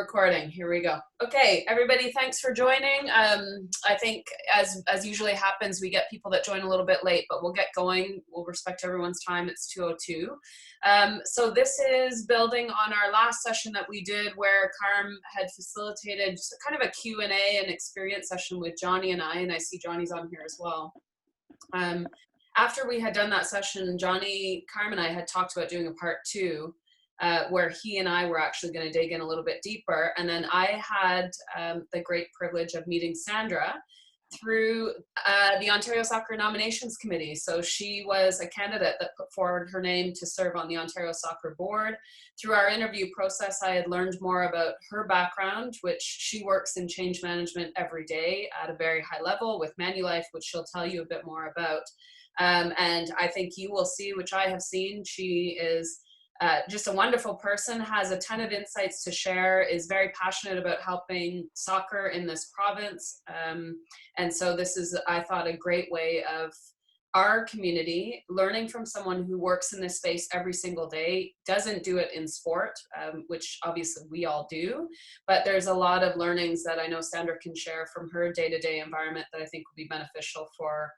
Recording. Here we go. Okay, everybody, thanks for joining. I think as usually happens, we get people that join a little bit late, but we'll get going. We'll respect everyone's time. It's 2:02. So this is building on our last session that we did where Carm had facilitated just kind of a Q&A and experience session with Johnny and I see Johnny's on here as well. After we had done that session, Johnny, Carm and I had talked about doing a part 2. Where he and I were actually going to dig in a little bit deeper. And then I had the great privilege of meeting Sandra through the Ontario Soccer Nominations Committee. So she was a candidate that put forward her name to serve on the Ontario Soccer Board. Through our interview process, I had learned more about her background, which she works in change management every day at a very high level with Manulife, which she'll tell you a bit more about. And I think you will see, which I have seen, she is just a wonderful person, has a ton of insights to share, is very passionate about helping soccer in this province. And so this is, I thought, a great way of our community learning from someone who works in this space every single day, doesn't do it in sport, which obviously we all do, but there's a lot of learnings that I know Sandra can share from her day-to-day environment that I think will be beneficial for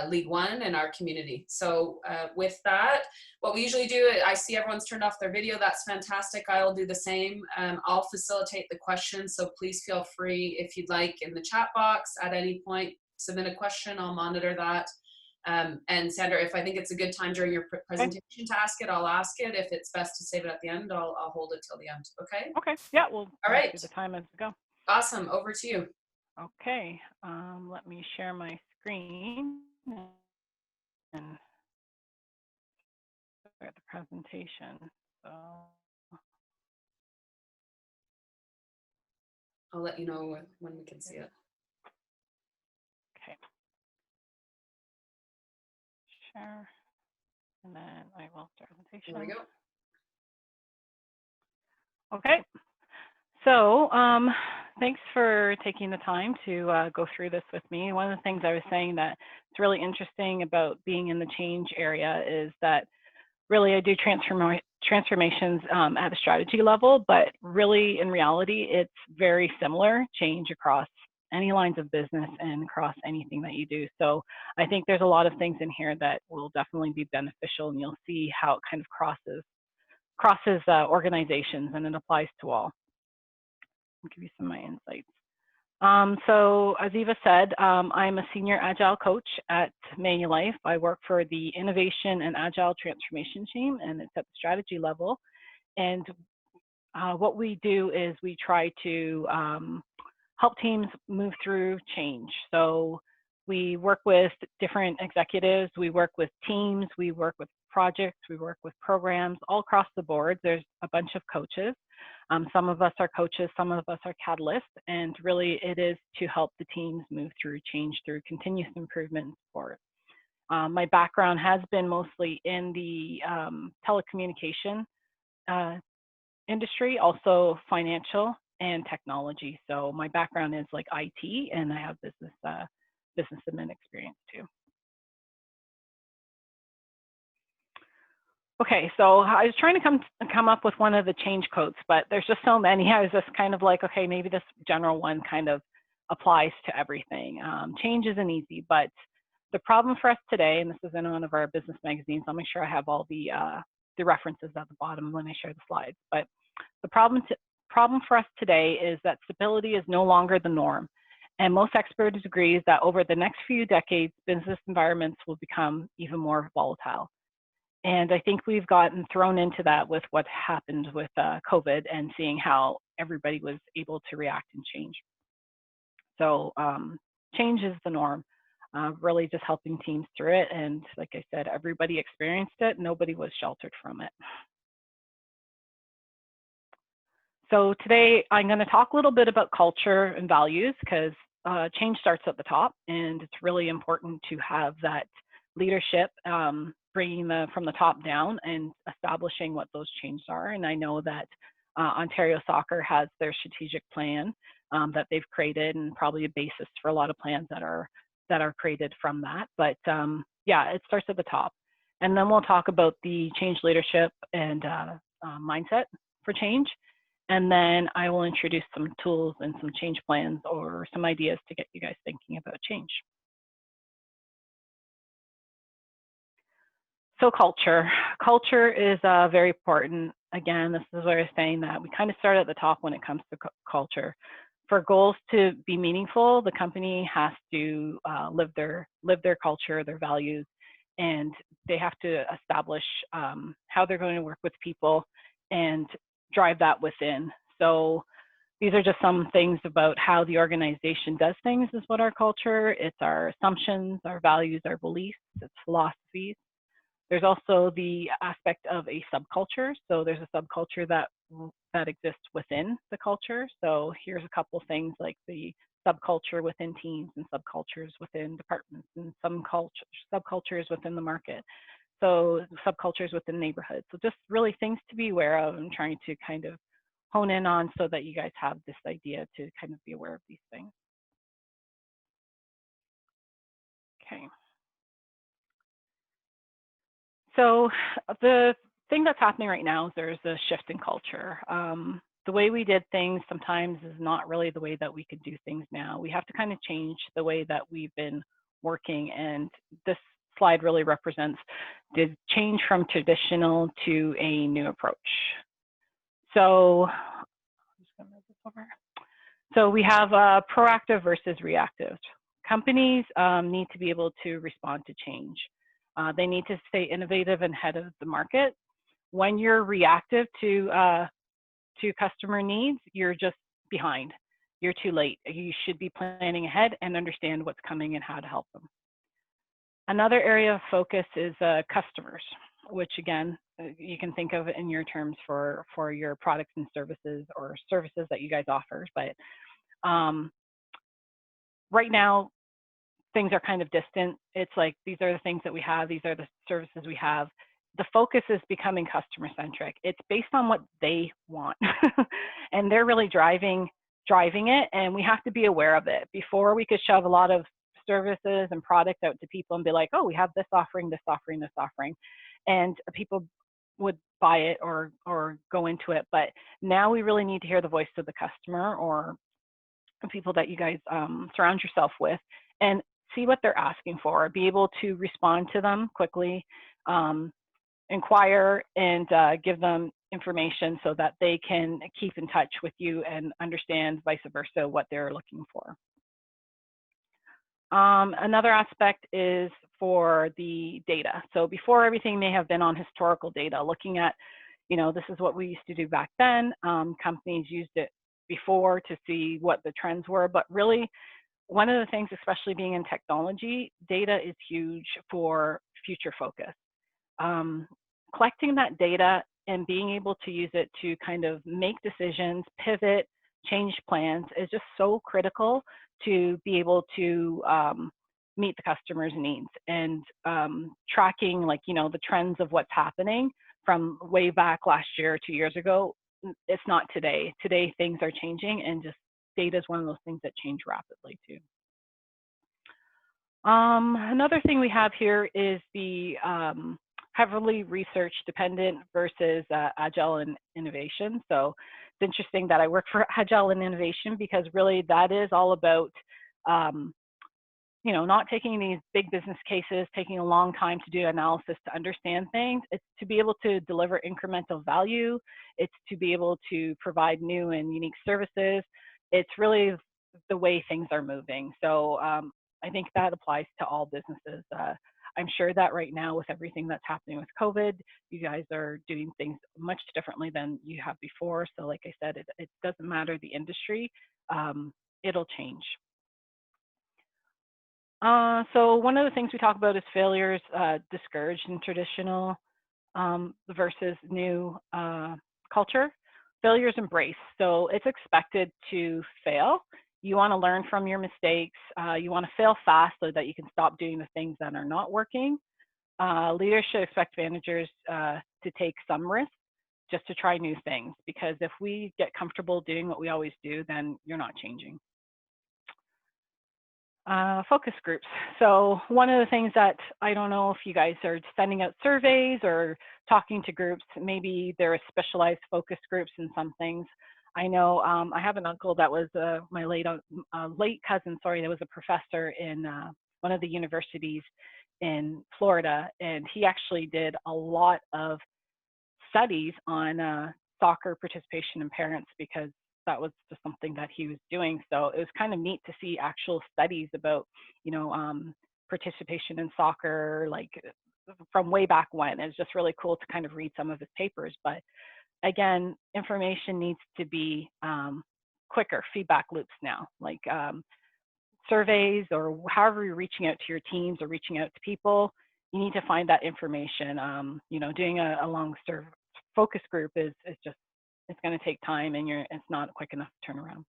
League One and our community. So with that, what we usually do, I see everyone's turned off their video. That's fantastic. I'll do the same. I'll facilitate the questions. So please feel free, if you'd like, in the chat box at any point, submit a question. I'll monitor that. And Sandra, if I think it's a good time during your presentation to ask it, I'll ask it. If it's best to save it at the end, I'll hold it till the end. Okay? Okay. Yeah, we'll all right. Do the time as we go. Awesome. Over to you. Okay. Let me share my screen and start the presentation. So I'll let you know when we can see it. Okay. Share, and then I will start the presentation. There we go. Okay. So thanks for taking the time to go through this with me. One of the things I was saying that it's really interesting about being in the change area is that really I do transformations at a strategy level, but really in reality, it's very similar change across any lines of business and across anything that you do. So I think there's a lot of things in here that will definitely be beneficial, and you'll see how it kind of crosses organizations, and it applies to all. I'll give you some of my insights. So as Eva said, I'm a senior Agile coach at Manulife. I work for the Innovation and Agile Transformation team, and it's at the strategy level. And what we do is we try to help teams move through change. So we work with different executives, we work with teams, we work with projects, we work with programs, all across the board. There's a bunch of coaches. Some of us are coaches, some of us are catalysts, and really it is to help the teams move through change through continuous improvement and support. My background has been mostly in the telecommunication industry, also financial and technology. So my background is like IT, and I have business admin experience too. Okay, so I was trying to come up with one of the change quotes, but there's just so many. I was just kind of like, okay, maybe this general one kind of applies to everything. Change isn't easy, but the problem for us today, and this is in one of our business magazines, I'll make sure I have all the references at the bottom when I share the slides. But the problem for us today is that stability is no longer the norm. And most experts agree that over the next few decades, business environments will become even more volatile. And I think we've gotten thrown into that with what happened with COVID and seeing how everybody was able to react and change. So change is the norm, really just helping teams through it. And like I said, everybody experienced it. Nobody was sheltered from it. So today I'm going to talk a little bit about culture and values, because change starts at the top, and it's really important to have that leadership bringing from the top down and establishing what those changes are. And I know that Ontario Soccer has their strategic plan that they've created, and probably a basis for a lot of plans that are created from that. But yeah, it starts at the top. And then we'll talk about the change leadership and mindset for change. And then I will introduce some tools and some change plans or some ideas to get you guys thinking about change. So culture. Culture is very important. Again, this is what I was saying, that we kind of start at the top when it comes to culture. For goals to be meaningful, the company has to live their culture, their values, and they have to establish how they're going to work with people and drive that within. So these are just some things about how the organization does things is what our culture. It's our assumptions, our values, our beliefs, it's philosophies. There's also the aspect of a subculture. So there's a subculture that exists within the culture. So here's a couple things like the subculture within teams and subcultures within departments and some subcultures within the market. So subcultures within neighborhoods. So just really things to be aware of and trying to kind of hone in on so that you guys have this idea to kind of be aware of these things. Okay. So the thing that's happening right now is there's a shift in culture. The way we did things sometimes is not really the way that we could do things now. We have to kind of change the way that we've been working, and this slide really represents the change from traditional to a new approach. So I'm just gonna move this over. So we have proactive versus reactive. Companies need to be able to respond to change. They need to stay innovative and ahead of the market. When you're reactive to customer needs, you're just behind. You're too late. You should be planning ahead and understand what's coming and how to help them. Another area of focus is customers, which again, you can think of in your terms for your products and services or services that you guys offer. But right now, things are kind of distant. It's like, these are the things that we have. These are the services we have. The focus is becoming customer centric. It's based on what they want. And they're really driving it. And we have to be aware of it. Before, we could shove a lot of services and products out to people and be like, oh, we have this offering, this offering, this offering. And people would buy it or go into it. But now we really need to hear the voice of the customer or people that you guys surround yourself with, and see what they're asking for, be able to respond to them quickly, inquire and give them information so that they can keep in touch with you and understand vice versa what they're looking for. Another aspect is for the data. So before, everything may have been on historical data, looking at, this is what we used to do back then. Companies used it before to see what the trends were, but really, one of the things, especially being in technology, data is huge for future focus. Collecting that data and being able to use it to kind of make decisions, pivot, change plans is just so critical to be able to meet the customer's needs, and tracking the trends of what's happening from way back last year, 2 years ago. It's not today. Today, things are changing, and just data is one of those things that change rapidly too. Another thing we have here is the heavily research dependent versus Agile and innovation. So it's interesting that I work for Agile and innovation, because really that is all about not taking these big business cases, taking a long time to do analysis to understand things. It's to be able to deliver incremental value. It's to be able to provide new and unique services. It's really the way things are moving. So I think that applies to all businesses. I'm sure that right now, with everything that's happening with COVID, you guys are doing things much differently than you have before. So like I said, it doesn't matter the industry, it'll change. So one of the things we talk about is failures discouraged in traditional versus new culture. Failures embraced. So it's expected to fail. You want to learn from your mistakes. You want to fail fast so that you can stop doing the things that are not working. Leaders should expect managers to take some risks just to try new things, because if we get comfortable doing what we always do, then you're not changing. Focus groups. So one of the things that, I don't know if you guys are sending out surveys or talking to groups, maybe there are specialized focus groups in some things. I know I have an uncle that was my late cousin, sorry, that was a professor in one of the universities in Florida, and he actually did a lot of studies on soccer participation in parents because that was just something that he was doing. So it was kind of neat to see actual studies about, you know, participation in soccer, like from way back when. It's just really cool to kind of read some of his papers. But again, information needs to be quicker, feedback loops now, like surveys or however you're reaching out to your teams or reaching out to people. You need to find that information. You know, doing a long focus group is just, it's going to take time, and it's not quick enough to turn around.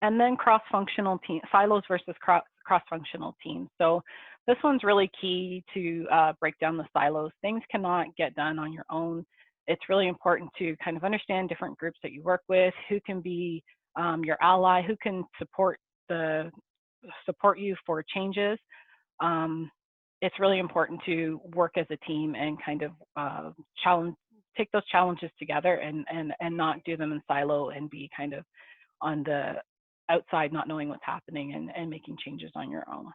And then cross-functional silos versus cross-functional teams. So this one's really key to break down the silos. Things cannot get done on your own. It's really important to kind of understand different groups that you work with, who can be your ally, who can support you for changes. It's really important to work as a team and kind of take those challenges together and not do them in silo and be kind of on the outside, not knowing what's happening and making changes on your own.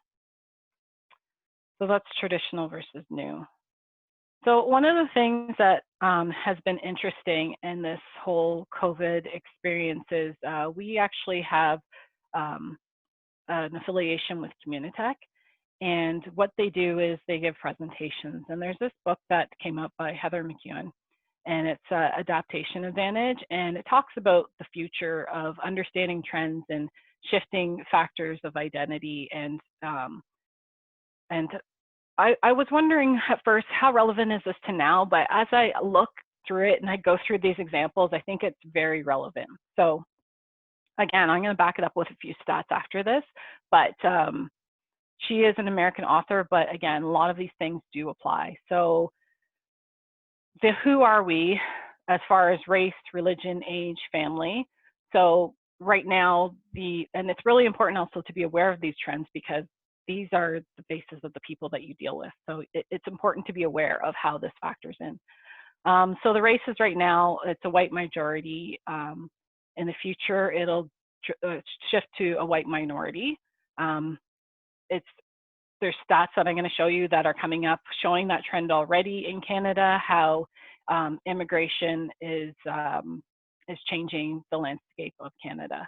So that's traditional versus new. So one of the things that has been interesting in this whole COVID experience is we actually have an affiliation with Communitech. And what they do is they give presentations. And there's this book that came up by Heather McEwen, and it's Adaptation Advantage. And it talks about the future of understanding trends and shifting factors of identity. And I was wondering at first, how relevant is this to now? But as I look through it and I go through these examples, I think it's very relevant. So again, I'm going to back it up with a few stats after this, but she is an American author, but again, a lot of these things do apply. So the who are we as far as race, religion, age, family. So right now, and it's really important also to be aware of these trends because these are the basis of the people that you deal with. So it's important to be aware of how this factors in. So the races right now, it's a white majority. In the future, it'll shift to a white minority. There's stats that I'm going to show you that are coming up showing that trend already in Canada, how immigration is changing the landscape of Canada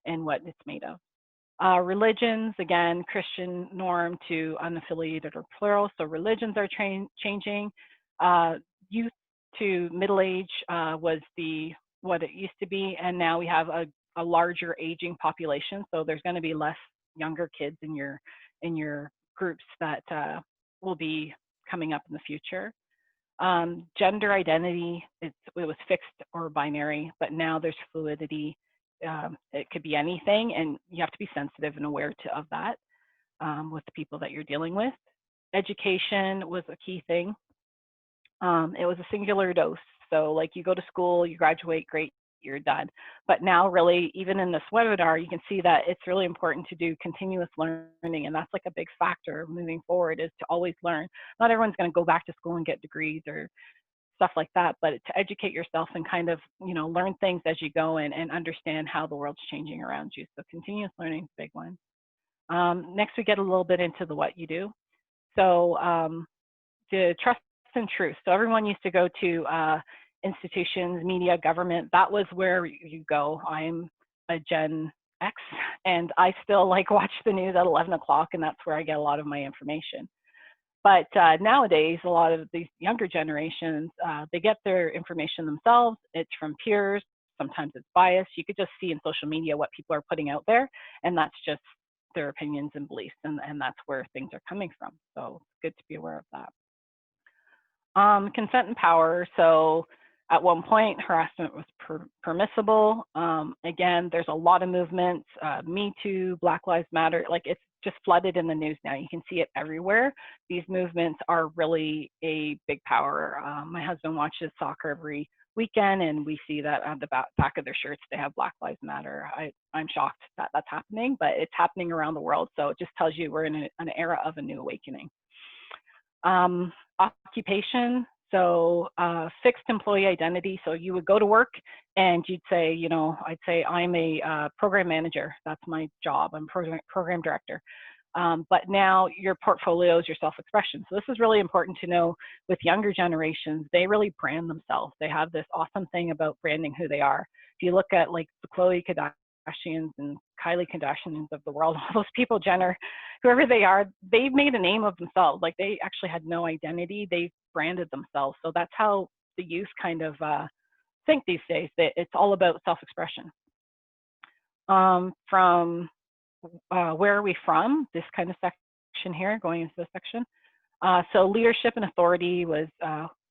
and what it's made of. Religions, again, Christian norm to unaffiliated or plural. So religions are changing. Youth to middle age was what it used to be, and now we have a larger aging population. So there's going to be less younger kids in your groups that will be coming up in the future. Gender identity, it was fixed or binary, but now there's fluidity. It could be anything, and you have to be sensitive and aware of that with the people that you're dealing with. Education was a key thing. It was a singular dose. So like you go to school, you graduate, great, you're done. But now really, even in this webinar, you can see that it's really important to do continuous learning. And that's like a big factor moving forward, is to always learn. Not everyone's going to go back to school and get degrees or stuff like that, but to educate yourself and kind of, learn things as you go and understand how the world's changing around you. So continuous learning is a big one. Next, we get a little bit into the what you do. So the trust and truth. So everyone used to go to institutions, media, government. That was where you go. I'm a Gen X, and I still watch the news at 11 o'clock, and that's where I get a lot of my information. But nowadays, a lot of these younger generations, they get their information themselves. It's from peers. Sometimes it's biased. You could just see in social media what people are putting out there, and that's just their opinions and beliefs, and that's where things are coming from. So it's good to be aware of that. Consent and power. So at one point, harassment was permissible. Again, there's a lot of movements. Me Too, Black Lives Matter. It's just flooded in the news now. You can see it everywhere. These movements are really a big power. My husband watches soccer every weekend, and we see that on the back of their shirts, they have Black Lives Matter. I'm shocked that that's happening, but it's happening around the world. So it just tells you we're in an era of a new awakening. Occupation. So fixed employee identity. So you would go to work and you'd say, you know, I'd say I'm a program manager. That's my job. I'm program director. But now your portfolio is your self-expression. So this is really important to know with younger generations. They really brand themselves. They have this awesome thing about branding who they are. If you look at like the Khloe Kardashians and Kylie Kardashians of the world, all those people, Jenner, whoever they are, they've made a name of themselves. Like they actually had no identity. They branded themselves. So that's how the youth kind of think these days. It's all about self-expression. From where are we from? This kind of section here, going into this section. So leadership and authority was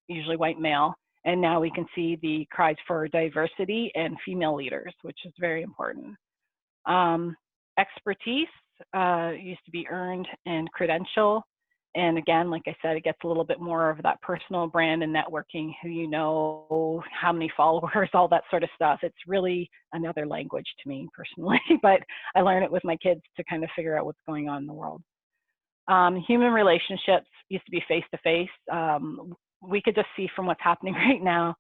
usually white male, and now we can see the cries for diversity and female leaders, which is very important. Expertise used to be earned and credential. And again, like I said, it gets a little bit more of that personal brand and networking, who you know, how many followers, all that sort of stuff. It's really another language to me personally, but I learn it with my kids to kind of figure out what's going on in the world. Human relationships used to be face-to-face. We could just see from what's happening right now,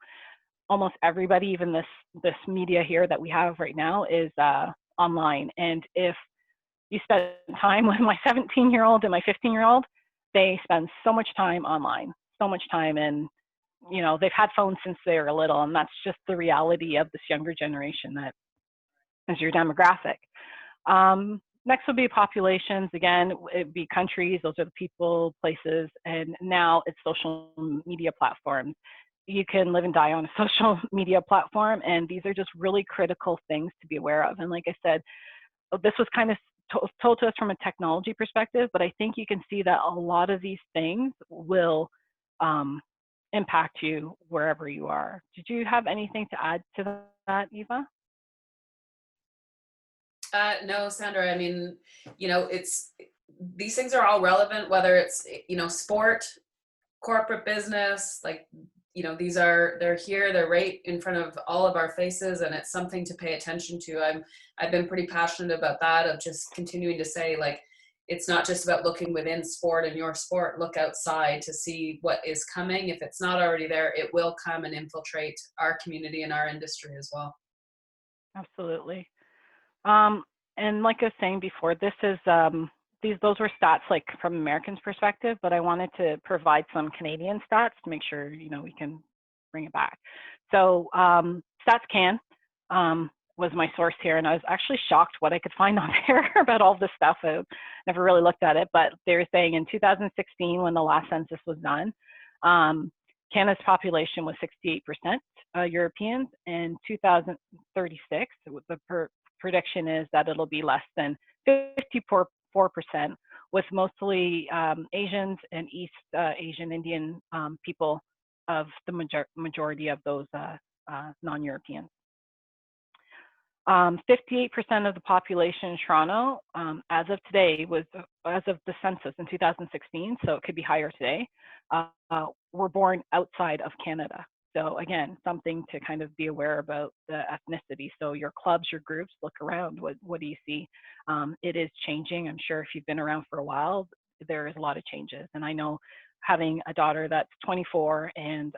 almost everybody, even this media here that we have right now, is online. And if you spend time with my 17-year-old and my 15-year-old, they spend so much time online, so much time, and you know, they've had phones since they were little, and that's just the reality of this younger generation that is your demographic. Next would be populations. Again, it'd be countries. Those are the people, places, and now it's social media platforms. You can live and die on a social media platform, and these are just really critical things to be aware of. And like I said, this was kind of told to us from a technology perspective, but I think you can see that a lot of these things will impact you wherever you are. Did you have anything to add to that, Eva? No, Sandra, I mean, you know, these things are all relevant, whether it's, you know, sport, corporate business, like, you know, they're here, they're right in front of all of our faces, and it's something to pay attention to. I've been pretty passionate about that, of just continuing to say, like, it's not just about looking within sport and your sport, look outside to see what is coming. If it's not already there, it will come and infiltrate our community and our industry as well. Absolutely. And like I was saying before, this is those were stats like from Americans' perspective, but I wanted to provide some Canadian stats to make sure, you know, we can bring it back. So StatsCan was my source here, and I was actually shocked what I could find on there about all this stuff. I never really looked at it, but they're saying in 2016, when the last census was done, Canada's population was 68% Europeans. In 2036, the prediction is that it'll be less than 54%, with mostly Asians and East Asian Indian people of the majority of those non-Europeans. 58% of the population in Toronto, as of today, as of the census in 2016, so it could be higher today, were born outside of Canada. So again, something to kind of be aware about the ethnicity. So your clubs, your groups, look around. What do you see? It is changing. I'm sure if you've been around for a while, there is a lot of changes. And I know, having a daughter that's 24 and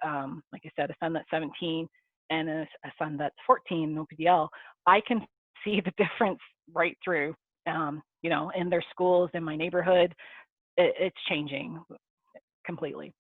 like I said, a son that's 17 and a son that's 14, no PDL, I can see the difference right through, you know, in their schools, in my neighborhood. It's changing completely.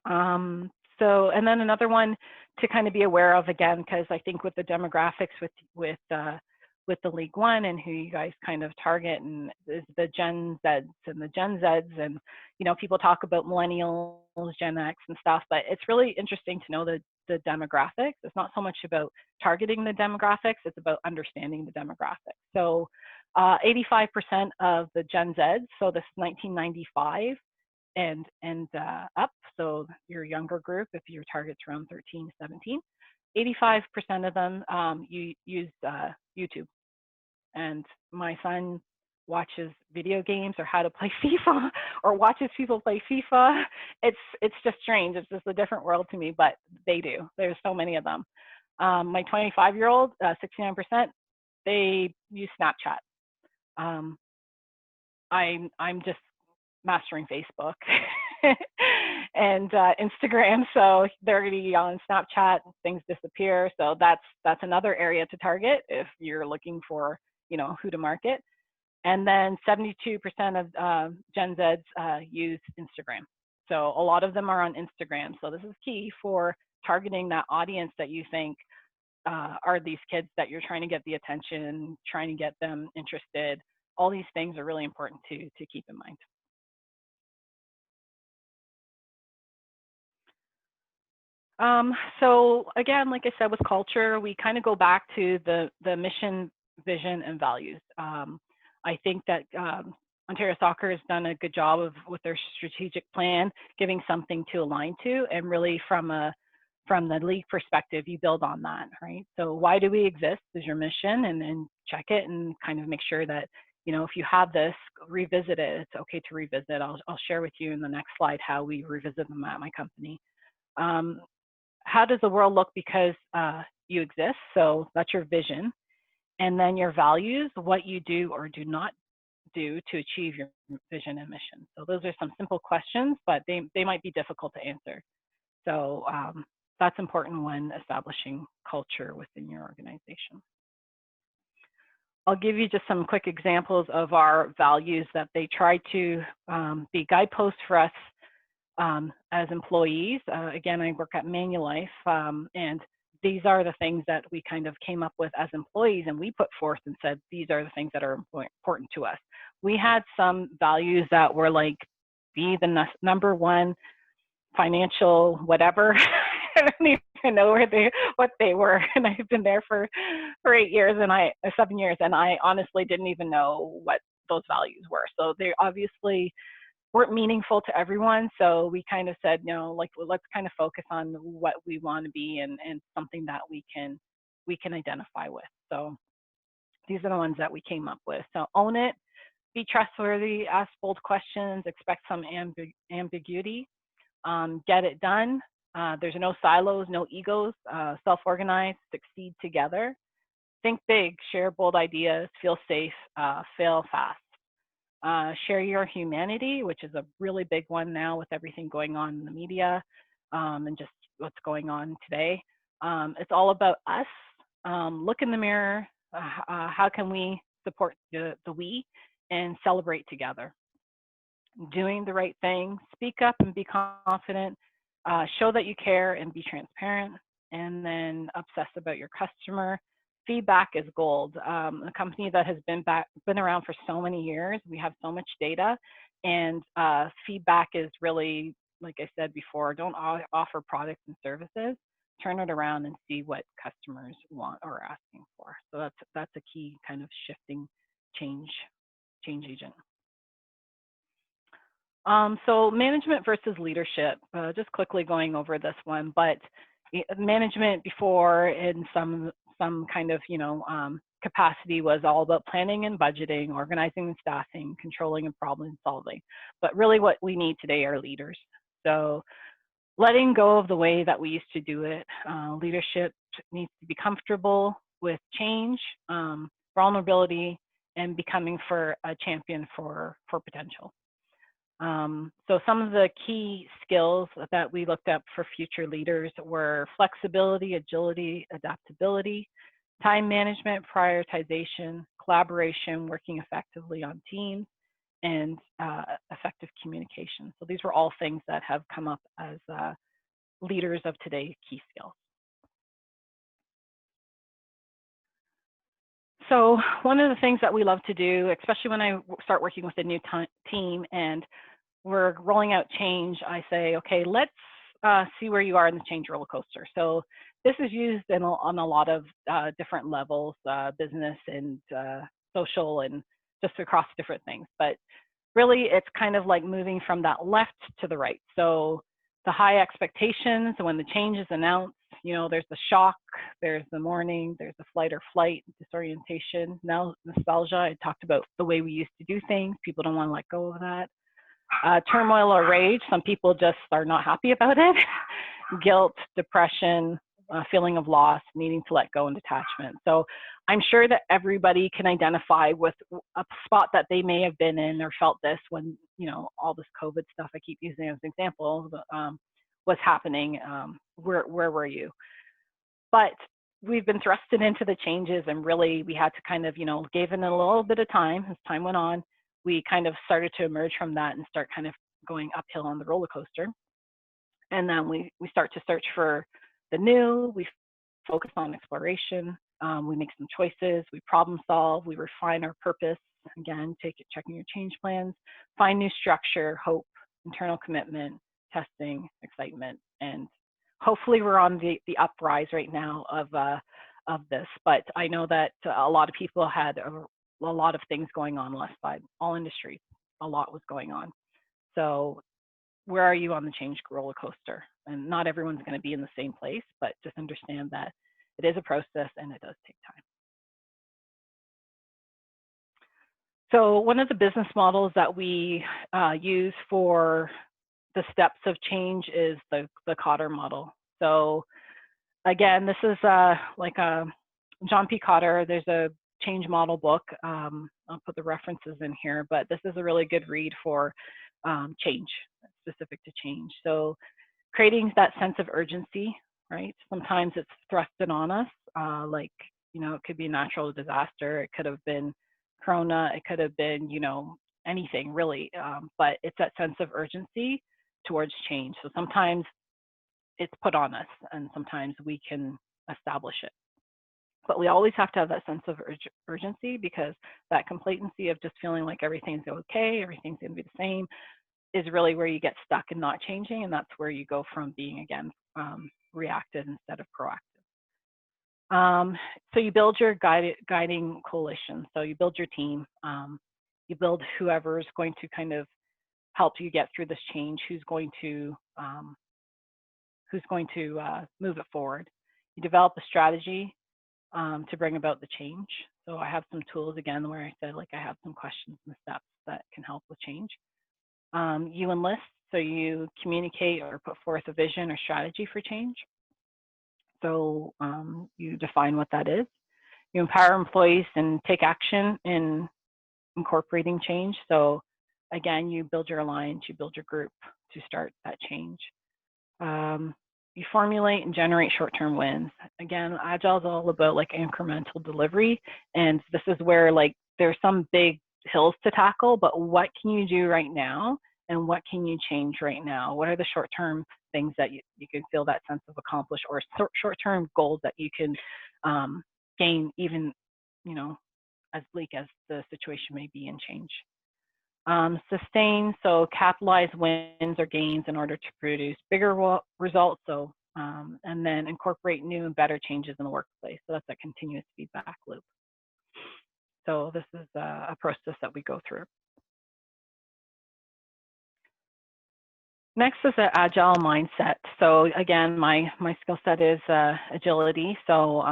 So, and then another one to kind of be aware of, again, because I think with the demographics with the League One and who you guys kind of target, and is the Gen Zs and the Gen Zs, and you know, people talk about millennials, Gen X and stuff, but it's really interesting to know the demographics. It's not so much about targeting the demographics, it's about understanding the demographics. So 85% of the Gen Zs, so this is 1995 and up, so your younger group, if your target's around 13 to 17, 85% of them use YouTube. And my son watches video games or how to play FIFA, or watches people play FIFA. It's just strange. It's just a different world to me, but they do. There's so many of them. My 25-year-old, 69%, they use Snapchat. I'm just mastering Facebook. and Instagram. So they're going to be on Snapchat, things disappear. So that's another area to target if you're looking for, who to market. And then 72% of Gen Zs use Instagram. So a lot of them are on Instagram. So this is key for targeting that audience that you think are these kids that you're trying to get the attention, trying to get them interested. All these things are really important to keep in mind. So again, like I said, with culture, we kind of go back to the mission, vision, and values. I think that Ontario Soccer has done a good job with their strategic plan, giving something to align to, and really from the league perspective, you build on that, right? So why do we exist is your mission, and then check it and kind of make sure that, if you have this, revisit it. It's okay to revisit. I'll share with you in the next slide how we revisit them at my company. How does the world look because you exist? So that's your vision. And then your values, what you do or do not do to achieve your vision and mission. So those are some simple questions, but they might be difficult to answer. So that's important when establishing culture within your organization. I'll give you just some quick examples of our values that they try to be guideposts for us as employees. Again, I work at Manulife, and these are the things that we kind of came up with as employees, and we put forth and said, these are the things that are important to us. We had some values that were like, be the number one financial whatever. I don't even know what they were, and I've been there for 8 years, and 7 years, and I honestly didn't even know what those values were. So they obviously weren't meaningful to everyone. So we kind of said, let's kind of focus on what we want to be and something that we can identify with. So these are the ones that we came up with. So own it, be trustworthy, ask bold questions, expect some ambiguity, get it done. There's no silos, no egos, self-organize, succeed together, think big, share bold ideas, feel safe, fail fast. Share your humanity, which is a really big one now with everything going on in the media and just what's going on today. It's all about us. Look in the mirror. How can we support the we and celebrate together? Doing the right thing. Speak up and be confident. Show that you care and be transparent. And then obsess about your customer. Feedback is gold. A company that has been around for so many years, we have so much data, and feedback is really, like I said before, don't offer products and services. Turn it around and see what customers want or are asking for. So that's a key kind of shifting change agent. So management versus leadership. Just quickly going over this one, but management before in some kind of capacity was all about planning and budgeting, organizing and staffing, controlling and problem solving. But really what we need today are leaders. So letting go of the way that we used to do it. Leadership needs to be comfortable with change, vulnerability, and becoming for a champion for potential. So some of the key skills that we looked up for future leaders were flexibility, agility, adaptability, time management, prioritization, collaboration, working effectively on teams, and effective communication. So these were all things that have come up as leaders of today key skills. So one of the things that we love to do, especially when I start working with a new team and we're rolling out change, I say, okay, let's see where you are in the change roller coaster. So this is used on a lot of different levels, business and social and just across different things. But really, it's kind of like moving from that left to the right. So the high expectations, when the change is announced, there's the shock, there's the mourning, there's the flight or flight, disorientation. Now nostalgia, I talked about the way we used to do things. People don't want to let go of that. Turmoil or rage, some people just are not happy about it. Guilt, depression, feeling of loss, needing to let go and detachment. So I'm sure that everybody can identify with a spot that they may have been in or felt this when, all this COVID stuff I keep using as an example, was happening. Where were you? But we've been thrusted into the changes, and really we had to kind of, gave it a little bit of time. As time went on, we kind of started to emerge from that and start kind of going uphill on the roller coaster. And then we start to search for the new, we focus on exploration, we make some choices, we problem solve, we refine our purpose, again, checking your change plans, find new structure, hope, internal commitment, testing, excitement, and hopefully we're on the uprise right now of this. But I know that a lot of people had a lot of things going on last side, all industries, a lot was going on. So where are you on the change roller coaster? And not everyone's going to be in the same place, but just understand that it is a process and it does take time. So one of the business models that we use for the steps of change is the Kotter model. So again, this is like John P. Kotter. There's a change model book. I'll put the references in here, but this is a really good read for change, specific to change. So creating that sense of urgency, right? Sometimes it's thrusted on us, like, it could be a natural disaster. It could have been Corona. It could have been, anything really. But it's that sense of urgency towards change. So sometimes it's put on us and sometimes we can establish it. But we always have to have that sense of urgency, because that complacency of just feeling like everything's okay, everything's going to be the same, is really where you get stuck and not changing. And that's where you go from being, again, reactive instead of proactive. So you build your guiding coalition. So you build your team. You build whoever's going to kind of help you get through this change, who's going to move it forward. You develop a strategy to bring about the change. So I have some tools, again, where I said, like, I have some questions and steps that can help with change. You enlist, so you communicate or put forth a vision or strategy for change. So you define what that is. You empower employees and take action in incorporating change. So again, you build your alliance, you build your group to start that change. You formulate and generate short-term wins. Again, Agile is all about like incremental delivery. And this is where like there's some big hills to tackle, but what can you do right now? And what can you change right now? What are the short-term things that you can feel that sense of accomplish, or short-term goals that you can gain, even, as bleak as the situation may be, in change. Sustain, so capitalize wins or gains in order to produce bigger results. So, and then incorporate new and better changes in the workplace. So that's a continuous feedback loop. So this is a process that we go through. Next is an agile mindset. So again, my skill set is agility. So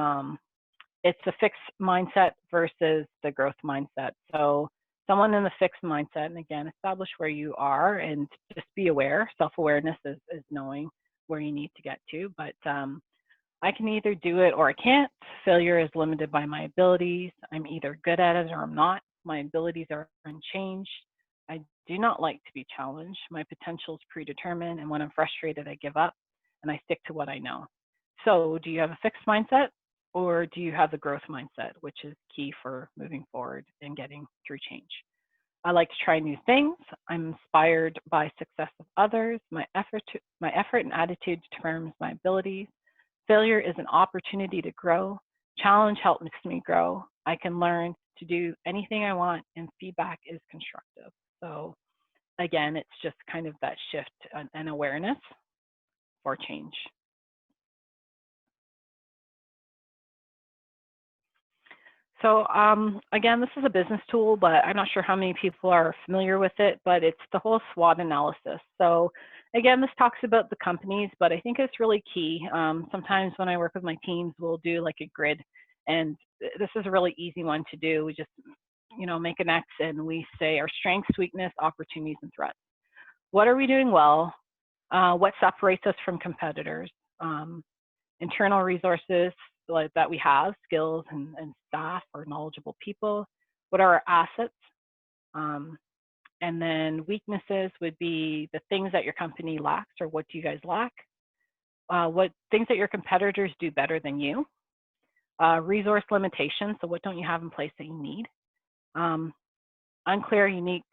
it's a fixed mindset versus the growth mindset. So someone in the fixed mindset, and again, establish where you are and just be aware. Self-awareness is knowing where you need to get to, but I can either do it or I can't. Failure is limited by my abilities. I'm either good at it or I'm not. My abilities are unchanged. I do not like to be challenged. My potential is predetermined, and when I'm frustrated, I give up and I stick to what I know. So do you have a fixed mindset, or do you have the growth mindset, which is key for moving forward and getting through change? I like to try new things. I'm inspired by success of others. My effort and attitude determines my abilities. Failure is an opportunity to grow. Challenge helps me grow. I can learn to do anything I want, and feedback is constructive. So again, it's just kind of that shift and awareness for change. So again, this is a business tool, but I'm not sure how many people are familiar with it, but it's the whole SWOT analysis. So again, this talks about the companies, but I think it's really key. Sometimes when I work with my teams, we'll do like a grid, and this is a really easy one to do. We just, make an X and we say our strengths, weakness, opportunities, and threats. What are we doing well? What separates us from competitors? internal resources like that we have, skills and staff or knowledgeable people. What are our assets? And then weaknesses would be the things that your company lacks, or what do you guys lack? What things that your competitors do better than you? Resource limitations, so what don't you have in place that you need? Unclear, unique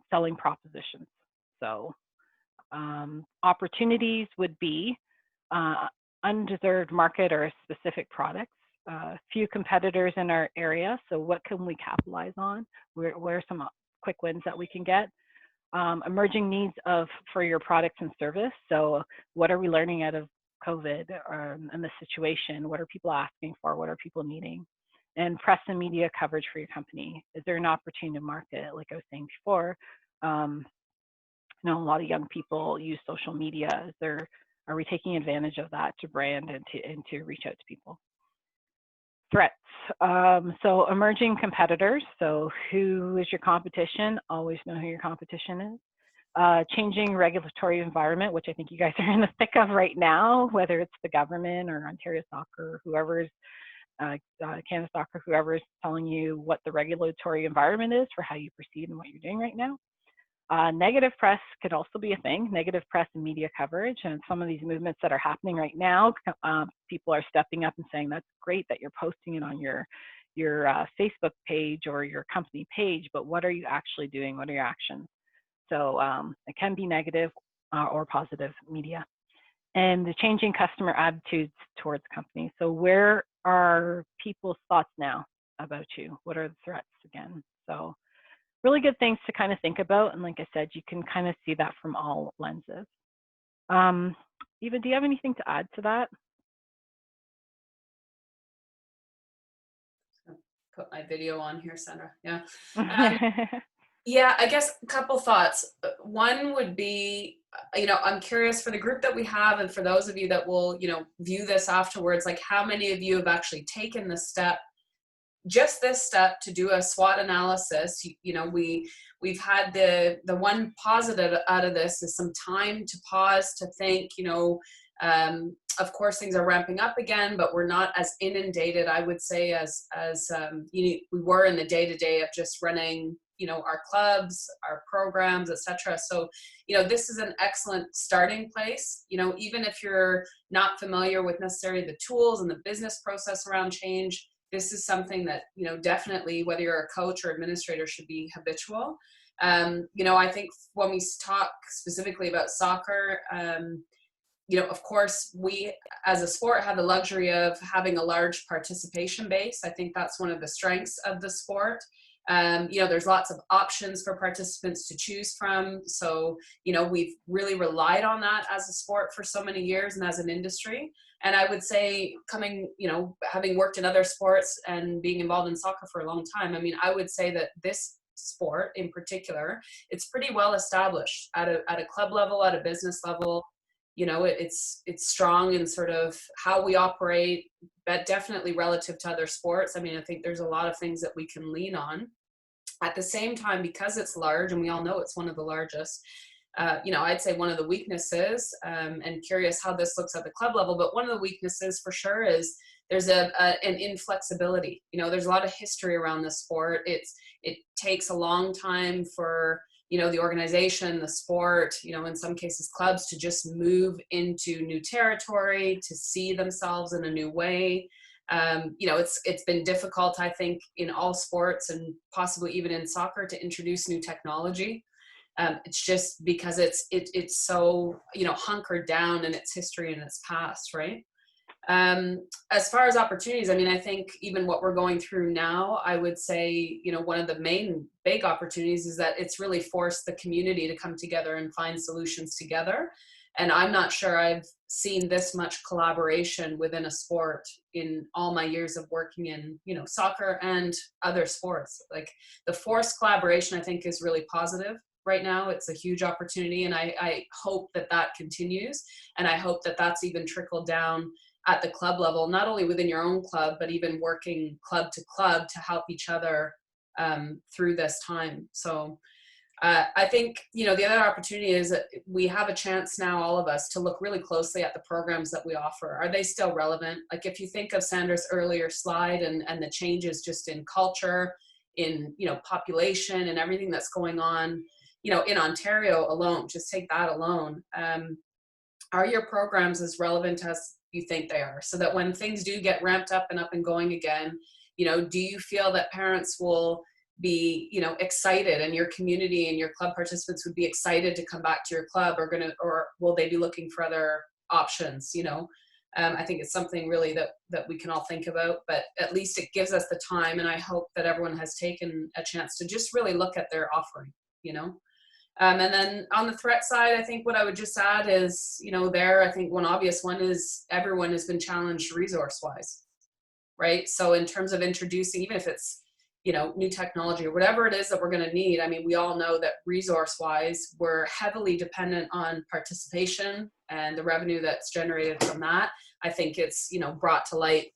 selling propositions. So opportunities would be undeserved market or specific products. Few competitors in our area, so what can we capitalize on? Where are some quick wins that we can get? Emerging needs for your products and service. So what are we learning out of COVID and the situation? What are people asking for? What are people needing? And press and media coverage for your company. Is there an opportunity to market? Like I was saying before, a lot of young people use social media. Are we taking advantage of that to brand and to reach out to people? Threats. So emerging competitors. So who is your competition? Always know who your competition is. Changing regulatory environment, which I think you guys are in the thick of right now, whether it's the government or Ontario Soccer, whoever's Canada Soccer, whoever is telling you what the regulatory environment is for how you proceed and what you're doing right now. Negative press could also be a thing, negative press and media coverage. And some of these movements that are happening right now, people are stepping up and saying, that's great that you're posting it on your Facebook page or your company page, but what are you actually doing? What are your actions? So it can be negative or positive media. And the changing customer attitudes towards companies. So where are people's thoughts now about you? What are the threats again? So really good things to kind of think about. And like I said, you can kind of see that from all lenses. Eva, do you have anything to add to that? Put my video on here, Sandra. Yeah. Yeah, I guess a couple thoughts. One would be, I'm curious for the group that we have and for those of you that will, view this afterwards, like how many of you have actually taken the step, just this step to do a SWOT analysis. We've had the one positive out of this is some time to pause, to think, of course things are ramping up again, but we're not as inundated, I would say, as we were in the day-to-day of just running, our clubs, our programs, etc. So, this is an excellent starting place. Even if you're not familiar with necessarily the tools and the business process around change, this is something that, definitely, whether you're a coach or administrator, should be habitual. I think when we talk specifically about soccer, of course, we as a sport have the luxury of having a large participation base. I think that's one of the strengths of the sport. There's lots of options for participants to choose from. So, we've really relied on that as a sport for so many years and as an industry. And I would say having worked in other sports and being involved in soccer for a long time, I would say that this sport in particular, it's pretty well established at a club level, at a business level. It's strong in sort of how we operate, but definitely relative to other sports. I think there's a lot of things that we can lean on. At the same time, because it's large, and we all know it's one of the largest, I'd say one of the weaknesses, and curious how this looks at the club level, but one of the weaknesses for sure is there's an inflexibility. There's a lot of history around the sport. It takes a long time for the organization, the sport, in some cases clubs, to just move into new territory, to see themselves in a new way. It's been difficult, I think, in all sports and possibly even in soccer to introduce new technology. It's just because it's so, hunkered down in its history and its past, right? As far as opportunities, I think even what we're going through now, I would say, one of the main big opportunities is that it's really forced the community to come together and find solutions together. And I'm not sure I've seen this much collaboration within a sport in all my years of working in, soccer and other sports. Like the forced collaboration, I think, is really positive right now. It's a huge opportunity, and I hope that continues. And I hope that that's even trickled down at the club level, not only within your own club, but even working club to club to help each other through this time. So I think, the other opportunity is that we have a chance now, all of us, to look really closely at the programs that we offer. Are they still relevant? Like if you think of Sandra's earlier slide and the changes just in culture, in, population and everything that's going on, in Ontario alone, just take that alone. Are your programs as relevant as you think they are? So that when things do get ramped up and going again, do you feel that parents will be, excited, and your community and your club participants would be excited to come back to your club, or will they be looking for other options? I think it's something really that we can all think about, but at least it gives us the time. And I hope that everyone has taken a chance to just really look at their offering, And then on the threat side, I think what I would just add is, I think one obvious one is everyone has been challenged resource-wise, right? So in terms of introducing, even if it's, new technology or whatever it is that we're going to need, I mean, we all know that resource-wise, we're heavily dependent on participation and the revenue that's generated from that. I think it's, brought to light.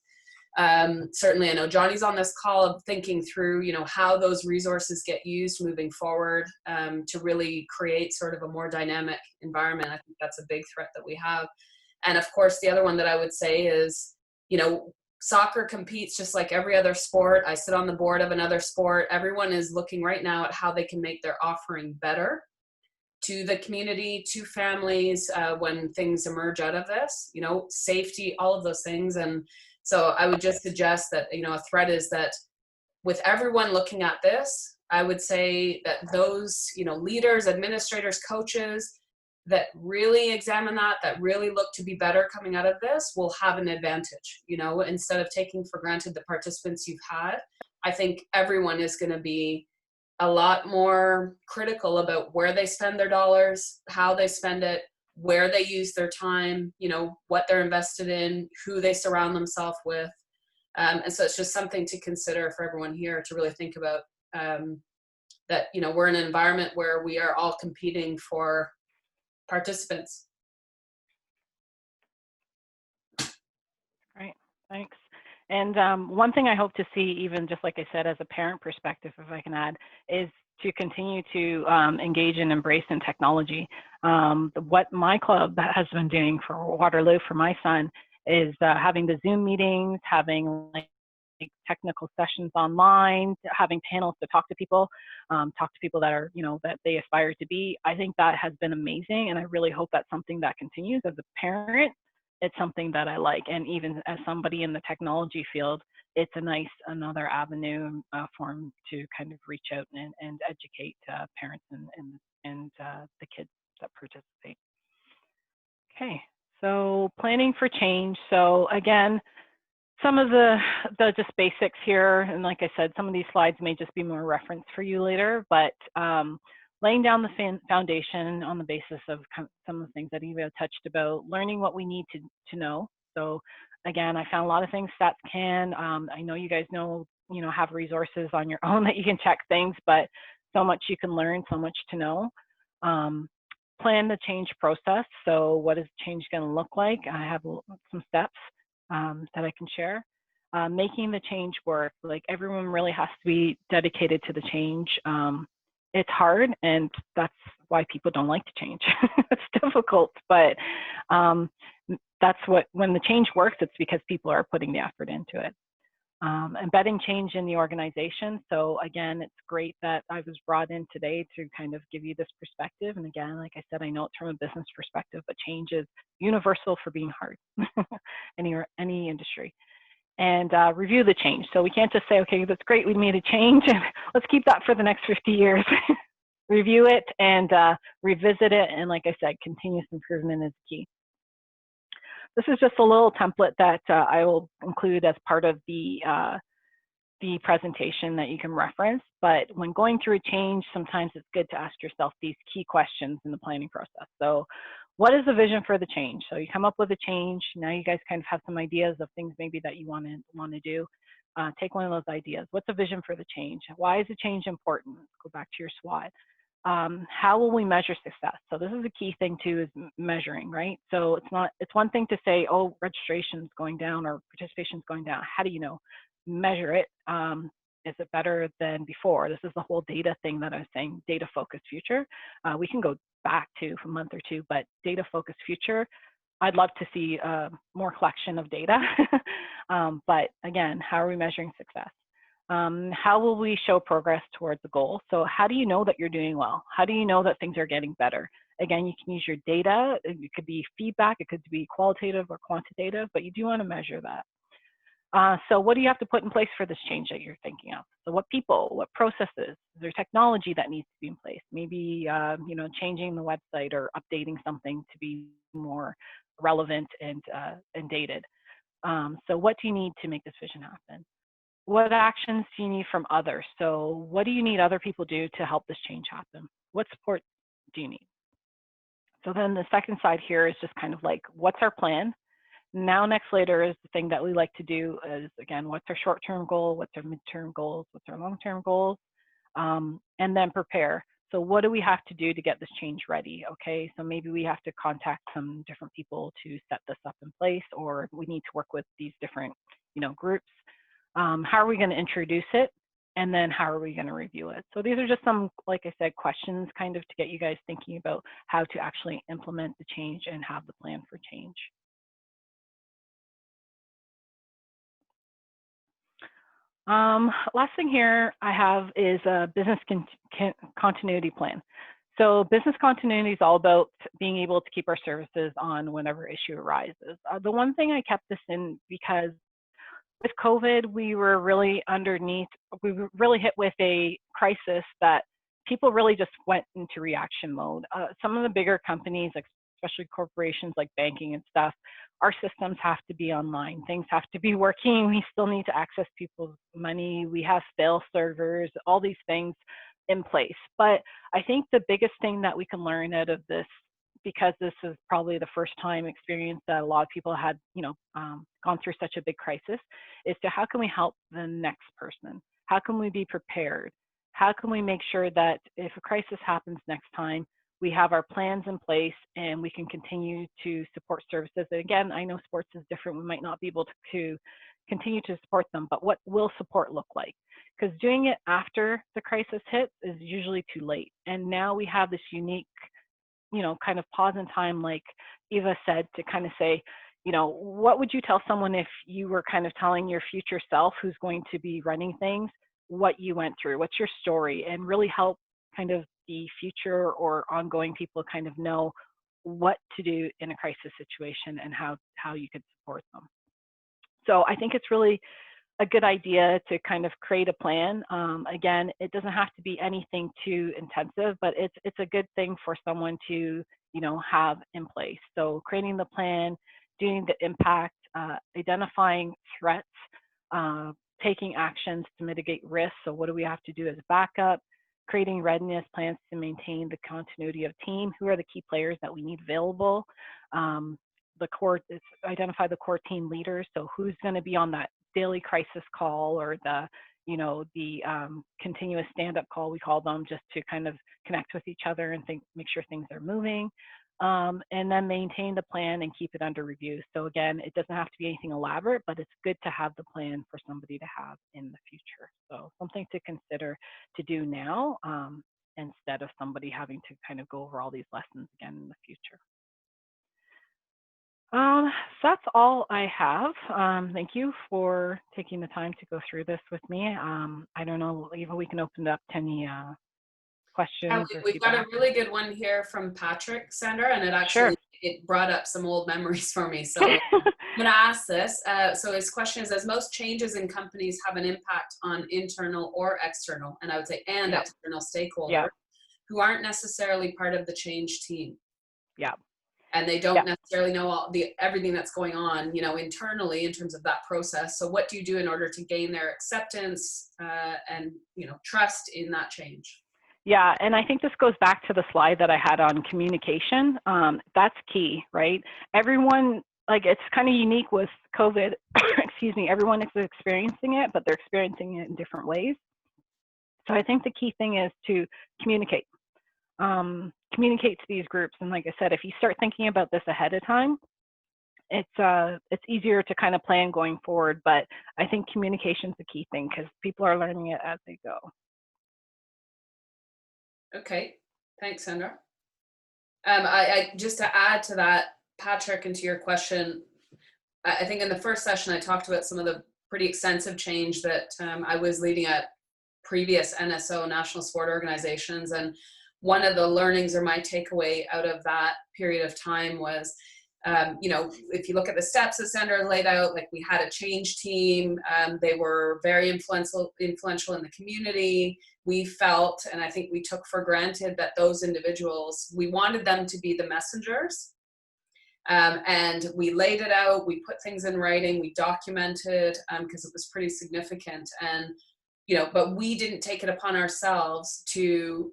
Certainly, I know Johnny's on this call of thinking through, how those resources get used moving forward to really create sort of a more dynamic environment. I think that's a big threat that we have. And of course, the other one that I would say is, soccer competes just like every other sport. I sit on the board of another sport. Everyone is looking right now at how they can make their offering better to the community, to families, when things emerge out of this, safety, all of those things. And so I would just suggest that, a threat is that with everyone looking at this, I would say that those, leaders, administrators, coaches that really examine that really look to be better coming out of this will have an advantage, instead of taking for granted the participants you've had. I think everyone is going to be a lot more critical about where they spend their dollars, how they spend it, where they use their time, what they're invested in, who they surround themselves with. And so it's just something to consider for everyone here to really think about, that, we're in an environment where we are all competing for participants. Great, thanks. And one thing I hope to see, even just like I said, as a parent perspective, if I can add, is to continue to engage and embrace in technology. What my club has been doing for Waterloo for my son is having the Zoom meetings, having like technical sessions online, having panels to talk to people that are, that they aspire to be. I think that has been amazing, and I really hope that's something that continues. As a parent, it's something that I like, and even as somebody in the technology field, it's another avenue for them to kind of reach out and educate parents and the kids that participate. Okay, so planning for change. So again, some of the just basics here, and like I said, some of these slides may just be more reference for you later, but laying down the foundation on the basis of some of the things that Eva touched about, learning what we need to know. So again, I found a lot of things stats can. I know you guys know, have resources on your own that you can check things, but so much you can learn, so much to know. Plan the change process. So what is change going to look like? I have some steps that I can share. Making the change work, like everyone really has to be dedicated to the change. It's hard, and that's why people don't like to change. It's difficult, but that's when the change works, it's because people are putting the effort into it. Embedding change in the organization. So again, it's great that I was brought in today to kind of give you this perspective. And again, like I said, I know it's from a business perspective, but change is universal for being hard, any industry. And review the change. So we can't just say, okay, that's great, we made a change, and let's keep that for the next 50 years. Review it and revisit it. And like I said, continuous improvement is key. This is just a little template that I will include as part of the presentation that you can reference. But when going through a change, sometimes it's good to ask yourself these key questions in the planning process. So what is the vision for the change? So you come up with a change. Now you guys kind of have some ideas of things maybe that you want to do. Take one of those ideas. What's the vision for the change? Why is the change important? Go back to your SWOT. How will we measure success? So this is a key thing too, is measuring, right? So it's one thing to say, oh, registration is going down or participation is going down. How do you know? Measure it. Is it better than before? This is the whole data thing that I was saying, data focused future. We can go back to a month or two, but data focused future, I'd love to see more collection of data. But again, how are we measuring success? How will we show progress towards the goal? So how do you know that you're doing well? How do you know that things are getting better? Again, you can use your data. It could be feedback. It could be qualitative or quantitative, but you do want to measure that. So what do you have to put in place for this change that you're thinking of? So what people, what processes, is there technology that needs to be in place? Maybe, changing the website or updating something to be more relevant and dated. So what do you need to make this vision happen? What actions do you need from others? So what do you need other people do to help this change happen? What support do you need? So then the second side here is just kind of like, what's our plan? Now, next, later is the thing that we like to do is, again, what's our short-term goal? What's our midterm goals? What's our long-term goals? And then prepare. So what do we have to do to get this change ready? Okay, so maybe we have to contact some different people to set this up in place, or we need to work with these different, groups. How are we going to introduce it? And then how are we going to review it? So these are just some, like I said, questions kind of to get you guys thinking about how to actually implement the change and have the plan for change. Last thing here I have is a business continuity plan. So business continuity is all about being able to keep our services on whenever issue arises. The one thing I kept this in because with COVID, we were really we were really hit with a crisis that people really just went into reaction mode. Some of the bigger companies, especially corporations like banking and stuff, our systems have to be online. Things have to be working. We still need to access people's money. We have fail servers, all these things in place. But I think the biggest thing that we can learn out of this, because this is probably the first time experience that a lot of people had, gone through such a big crisis, is to how can we help the next person? How can we be prepared? How can we make sure that if a crisis happens next time, we have our plans in place and we can continue to support services? And again, I know sports is different. We might not be able to continue to support them, but what will support look like? Because doing it after the crisis hits is usually too late. And now we have this unique, kind of pause in time, like Eva said, to kind of say, what would you tell someone if you were kind of telling your future self who's going to be running things, what you went through, what's your story, and really help kind of the future or ongoing people kind of know what to do in a crisis situation and how you could support them. So I think it's really a good idea to kind of create a plan. Again, it doesn't have to be anything too intensive, but it's a good thing for someone to, have in place. So creating the plan, doing the impact, identifying threats, taking actions to mitigate risks. So what do we have to do as backup? Creating readiness plans to maintain the continuity of team. Who are the key players that we need available? Identify the core team leaders. So who's going to be on that daily crisis call or the continuous stand-up call, we call them, just to kind of connect with each other and make sure things are moving. And then maintain the plan and keep it under review. So again, it doesn't have to be anything elaborate, but it's good to have the plan for somebody to have in the future. So something to consider to do now instead of somebody having to kind of go over all these lessons again in the future. So that's all I have. Thank you for taking the time to go through this with me. I don't know, Eva, we can open it up to any questions. We've got a really good one here from Patrick, Sandra, and it brought up some old memories for me. So I'm going to ask this. So his question is, as most changes in companies have an impact on internal or external, and I would say external stakeholders who aren't necessarily part of the change team. Yeah. And they don't necessarily know everything that's going on, internally in terms of that process. So what do you do in order to gain their acceptance and, trust in that change? Yeah, and I think this goes back to the slide that I had on communication. That's key, right? Everyone, it's kind of unique with COVID, excuse me, everyone is experiencing it, but they're experiencing it in different ways. So I think the key thing is to communicate. Communicate to these groups. And like I said, if you start thinking about this ahead of time, it's easier to kind of plan going forward. But I think communication is the key thing because people are learning it as they go. Okay, thanks, Sandra. I just to add to that, Patrick, and to your question, I think in the first session I talked about some of the pretty extensive change that I was leading at previous NSO, National Sport Organizations, and one of the learnings or my takeaway out of that period of time was, if you look at the steps that Sandra laid out, like we had a change team, they were very influential in the community. We felt, and I think we took for granted, that those individuals, we wanted them to be the messengers. And we laid it out, we put things in writing, we documented, because it was pretty significant. And, but we didn't take it upon ourselves to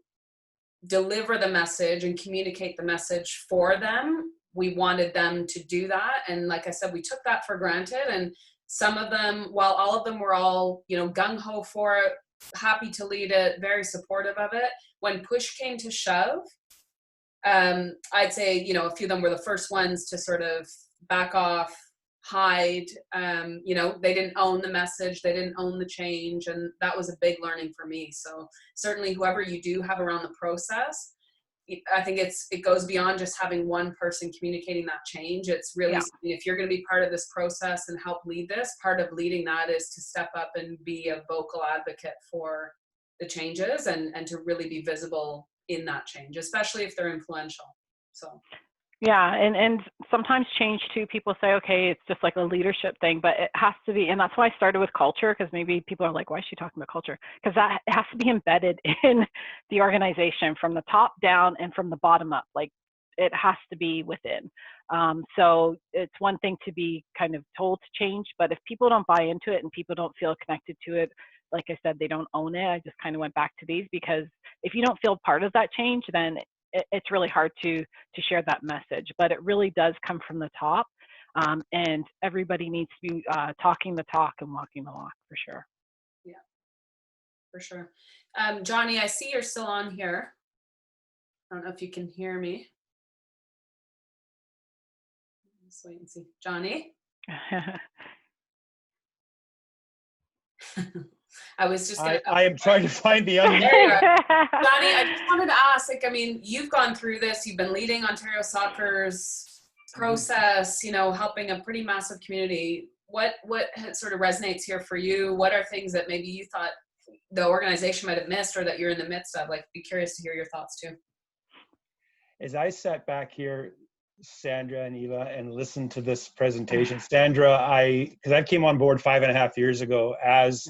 deliver the message and communicate the message for them. We wanted them to do that. And like I said, we took that for granted. And some of them, while all of them were all, gung-ho for it, happy to lead it, very supportive of it, when push came to shove, I'd say, a few of them were the first ones to sort of back off, hide, they didn't own the message, they didn't own the change. And that was a big learning for me. So certainly whoever you do have around the process, I think it goes beyond just having one person communicating that change. It's really, if you're going to be part of this process and help lead this, part of leading that is to step up and be a vocal advocate for the changes and to really be visible in that change, especially if they're influential. So. Yeah, and sometimes change too, people say, okay, it's just like a leadership thing, but it has to be, and that's why I started with culture, because maybe people are like, why is she talking about culture? Because that it has to be embedded in the organization from the top down and from the bottom up. Like it has to be within. So it's one thing to be kind of told to change, but if people don't buy into it and people don't feel connected to it, like I said, they don't own it. I just kind of went back to these because if you don't feel part of that change, then it's really hard to share that message. But it really does come from the top, and everybody needs to be talking the talk and walking the walk, for sure. Yeah, for sure. Johnny, I see you're still on here. I don't know if you can hear me. Let's wait and see. Johnny? I was just gonna, I am trying to find the unmute. There you are. Johnny, I just wanted to ask, you've gone through this, you've been leading Ontario Soccer's process, helping a pretty massive community. What sort of resonates here for you? What are things that maybe you thought the organization might have missed or that you're in the midst of? Be curious to hear your thoughts too. As I sat back here, Sandra and Eva, and listened to this presentation, Sandra, because I came on board 5.5 years ago as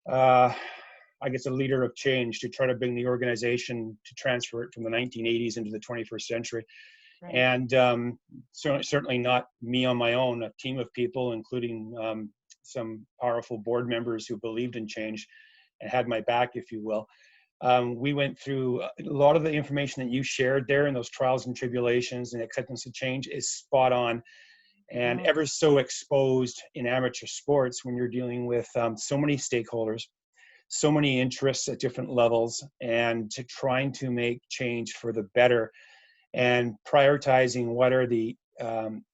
I guess a leader of change to try to bring the organization to transfer it from the 1980s into the 21st century. Right. And certainly not me on my own, a team of people, including some powerful board members who believed in change and had my back, if you will. We went through a lot of the information that you shared there, and those trials and tribulations and acceptance of change is spot on. And ever so exposed in amateur sports when you're dealing with so many stakeholders, so many interests at different levels, and to trying to make change for the better and prioritizing what are the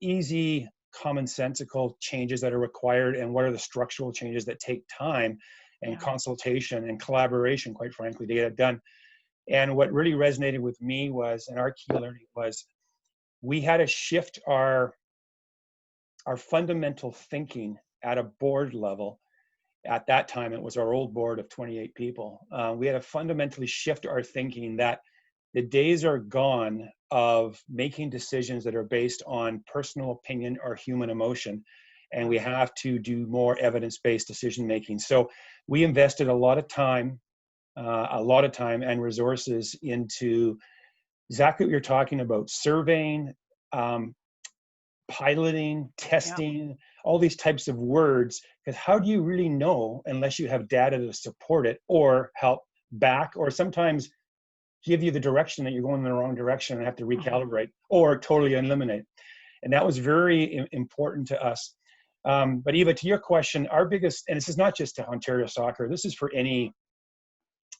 easy, commonsensical changes that are required and what are the structural changes that take time and consultation and collaboration, quite frankly, to get it done. And what really resonated with me was, and our key learning was, we had to shift our fundamental thinking at a board level. At that time, it was our old board of 28 people. We had to fundamentally shift our thinking that the days are gone of making decisions that are based on personal opinion or human emotion. And we have to do more evidence-based decision-making. So we invested a lot of time and resources into exactly what you're talking about: surveying, piloting, testing, all these types of words. Because how do you really know unless you have data to support it or help back, or sometimes give you the direction that you're going in the wrong direction and have to recalibrate or totally eliminate? And that was very important to us. But Eva, to your question, our biggest, and this is not just to Ontario Soccer, this is for any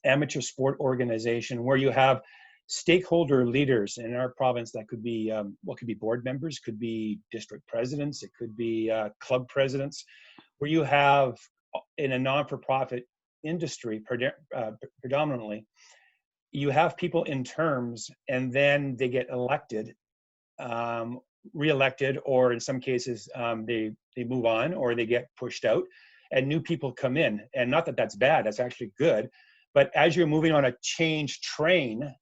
amateur sport organization where you have stakeholder leaders in our province. That could be could be board members, could be district presidents, it could be club presidents, where you have in a non-for-profit industry predominantly, you have people in terms and then they get elected, re-elected, or in some cases they move on or they get pushed out and new people come in. And not that that's bad, that's actually good. But as you're moving on a change train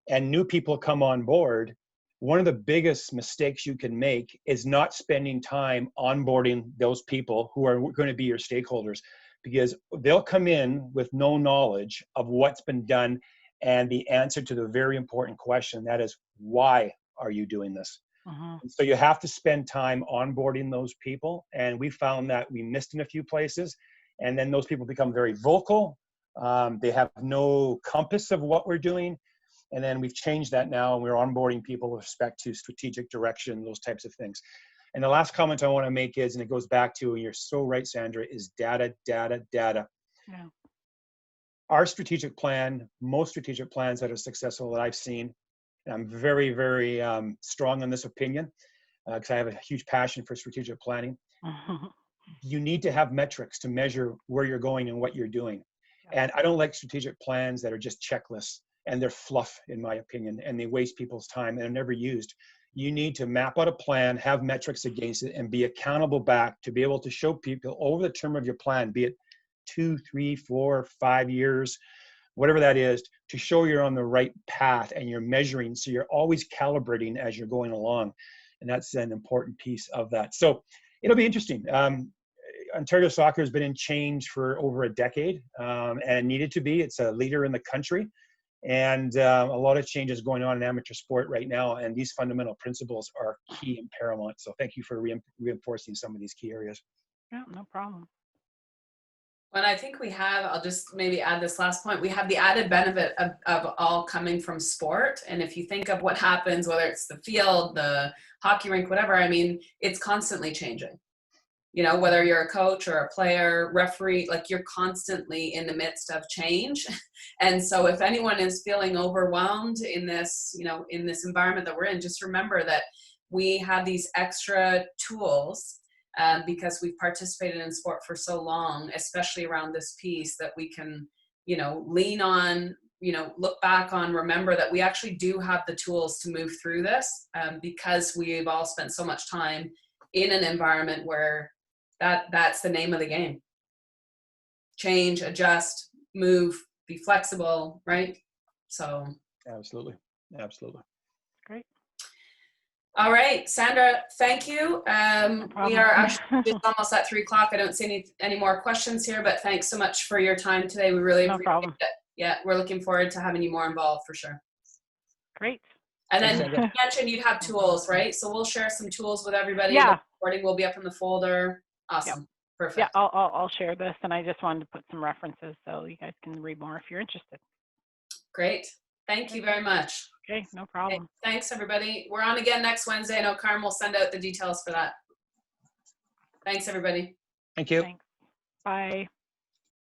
and new people come on board, one of the biggest mistakes you can make is not spending time onboarding those people who are going to be your stakeholders, because they'll come in with no knowledge of what's been done and the answer to the very important question, that is, why are you doing this? So you have to spend time onboarding those people. And we found that we missed in a few places. And then those people become very vocal. They have no compass of what we're doing. And then we've changed that now, and we're onboarding people with respect to strategic direction, those types of things. And the last comment I want to make is, and it goes back to, and you're so right, Sandra, is data, data, data. Yeah. Our strategic plan, most strategic plans that are successful that I've seen, and I'm very, very strong on this opinion because I have a huge passion for strategic planning. You need to have metrics to measure where you're going and what you're doing. Yeah. And I don't like strategic plans that are just checklists. And they're fluff, in my opinion, and they waste people's time and are never used. You need to map out a plan, have metrics against it, and be accountable back to be able to show people over the term of your plan, be it 2, 3, 4, 5 years, whatever that is, to show you're on the right path and you're measuring. So you're always calibrating as you're going along. And that's an important piece of that. So it'll be interesting. Ontario soccer has been in change for over a decade and needed to be. It's a leader in the country. And a lot of changes going on in amateur sport right now, and these fundamental principles are key and paramount. So thank you for reinforcing some of these key areas. Yeah, no problem. And I think we have, I'll just maybe add this last point, we have the added benefit of all coming from sport. And if you think of what happens, whether it's the field, the hockey rink, whatever, I mean, it's constantly changing. You know, whether you're a coach or a player, referee, like you're constantly in the midst of change. And so if anyone is feeling overwhelmed in this, you know, in this environment that we're in, just remember that we have these extra tools because we've participated in sport for so long, especially around this piece, that we can, you know, lean on, you know, look back on, remember that we actually do have the tools to move through this because we've all spent so much time in an environment where that's the name of the game. Change, adjust, move, be flexible, right? So absolutely. Great. All right, Sandra, thank you. We are actually just almost at 3 o'clock. I don't see any more questions here, but thanks so much for your time today. We really appreciate it. Yeah, we're looking forward to having you more involved for sure. Great. And then you mentioned you'd have tools, right? So we'll share some tools with everybody. Yeah. The recording will be up in the folder. Awesome. Yep. Perfect. Yeah, I'll share this, and I just wanted to put some references so you guys can read more if you're interested. Great. Thank you very much. Okay, no problem. Okay, thanks, everybody. We're on again next Wednesday. I know Carmen will send out the details for that. Thanks, everybody. Thank you. Thanks. Bye.